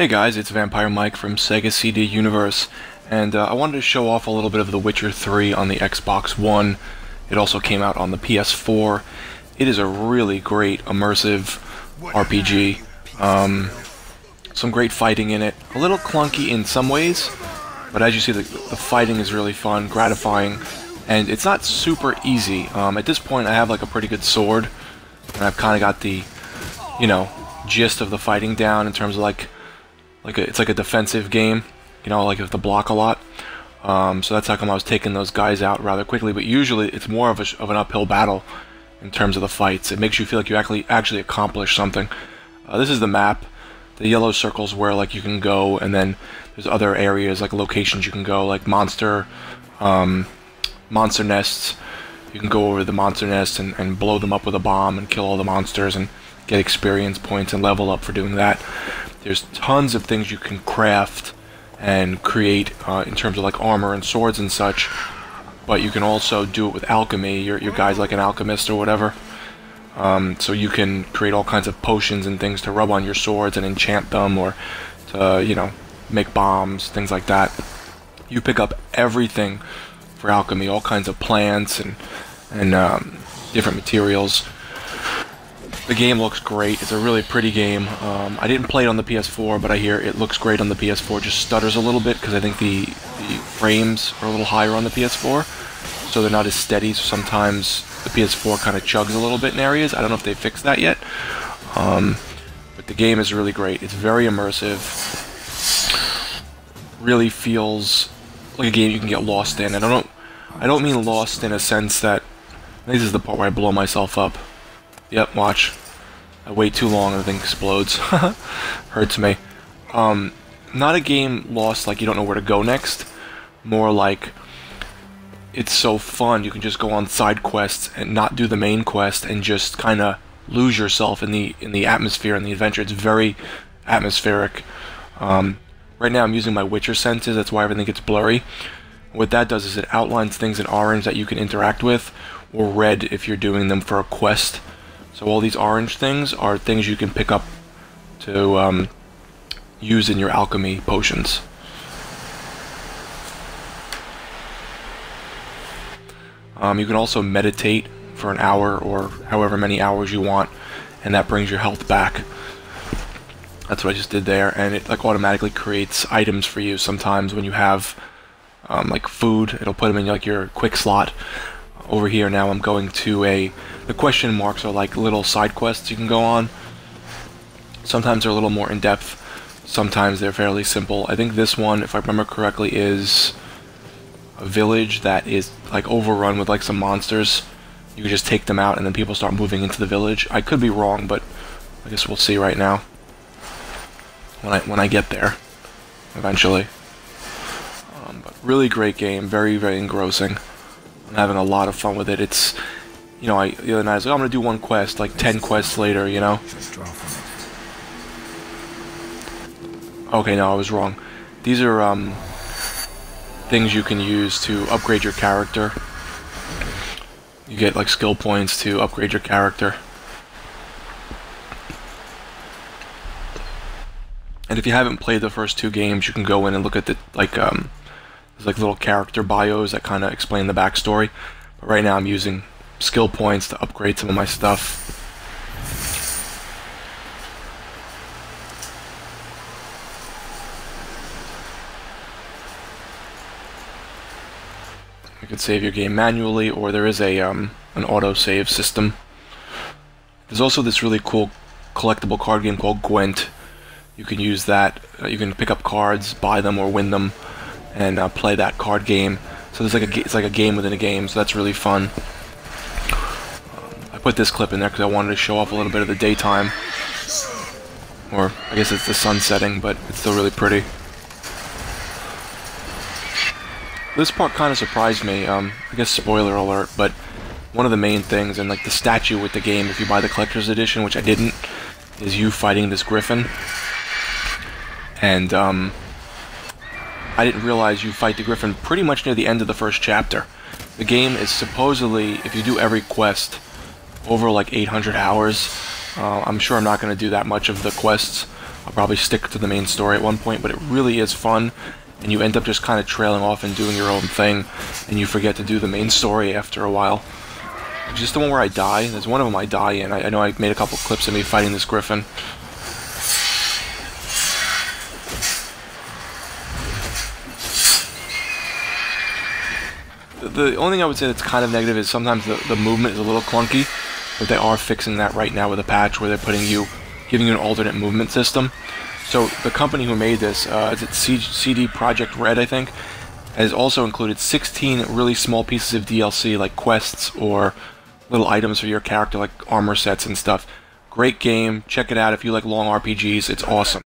Hey guys, it's Vampire Mike from Sega CD Universe, and I wanted to show off a little bit of The Witcher 3 on the Xbox One. It also came out on the PS4. It is a really great, immersive RPG. Some great fighting in it. A little clunky in some ways, but as you see, the fighting is really fun, gratifying, and it's not super easy. At this point, I have like a pretty good sword, and I've kind of got the, gist of the fighting down in terms of it's like a defensive game, like you have to block a lot. So that's how come I was taking those guys out rather quickly. But usually it's more of an uphill battle in terms of the fights. It makes you feel like you actually accomplished something. This is the map. The yellow circles where you can go, and then there's other areas like locations you can go, like monster nests. You can go over the monster nests and blow them up with a bomb and kill all the monsters and get experience points and level up for doing that. There's tons of things you can craft and create in terms of armor and swords and such, but you can also do it with alchemy. Your guy's like an alchemist or whatever, so you can create all kinds of potions and things to rub on your swords and enchant them, or to make bombs, things like that. You pick up everything for alchemy, all kinds of plants and different materials. The game looks great. It's a really pretty game. I didn't play it on the PS4, but I hear it looks great on the PS4. Just stutters a little bit because I think the frames are a little higher on the PS4, so they're not as steady. So sometimes the PS4 kind of chugs a little bit in areas. I don't know if they fixed that yet. But the game is really great. It's very immersive. Really feels like a game you can get lost in. I don't mean lost in a sense that, this is the part where I blow myself up. Yep, watch. I wait too long and the thing explodes. Hurts me. Not a game lost like you don't know where to go next. More like it's so fun you can just go on side quests and not do the main quest and just kind of lose yourself in the atmosphere and the adventure. It's very atmospheric. Right now I'm using my Witcher senses, that's why everything gets blurry. What that does is it outlines things in orange that you can interact with, or red if you're doing them for a quest. So all these orange things are things you can pick up to use in your alchemy potions. You can also meditate for an hour or however many hours you want, and that brings your health back. That's what I just did there, and it automatically creates items for you. Sometimes when you have food, it'll put them in your quick slot. Over here now I'm going to the question marks are like little side quests you can go on. Sometimes they're a little more in-depth, sometimes they're fairly simple. I think this one, if I remember correctly, is a village that is overrun with some monsters. You can just take them out and then people start moving into the village. I could be wrong, but I guess we'll see right now when I get there eventually. But really great game, very, very engrossing. I'm having a lot of fun with it. It's, the other night I was like, I'm gonna do one quest, 10 quests later, Okay, no, I was wrong. These are things you can use to upgrade your character. You get skill points to upgrade your character. And if you haven't played the first two games, you can go in and look at the there's little character bios that kind of explain the backstory. But right now I'm using skill points to upgrade some of my stuff. You can save your game manually, or there is an auto-save system. There's also this really cool collectible card game called Gwent. You can use that. You can pick up cards, buy them, or win them, and play that card game. So there's it's like a game within a game, so that's really fun. I put this clip in there because I wanted to show off a little bit of the daytime. Or, I guess it's the sun setting, but it's still really pretty. This part kind of surprised me, I guess spoiler alert, but one of the main things, and the statue with the game, if you buy the collector's edition, which I didn't, is you fighting this griffin. And, I didn't realize you fight the griffin pretty much near the end of the first chapter. The game is supposedly, if you do every quest over 800 hours, I'm sure I'm not going to do that much of the quests. I'll probably stick to the main story at one point, but it really is fun, and you end up just kind of trailing off and doing your own thing, and you forget to do the main story after a while. Just the one where I die. There's one of them I die in. I know I made a couple clips of me fighting this griffin. The only thing I would say that's kind of negative is sometimes the movement is a little clunky, but they are fixing that right now with a patch where they're giving you an alternate movement system. So the company who made this, is it CD Projekt Red, I think, has also included 16 really small pieces of DLC like quests or little items for your character like armor sets and stuff. Great game. Check it out if you like long RPGs. It's awesome.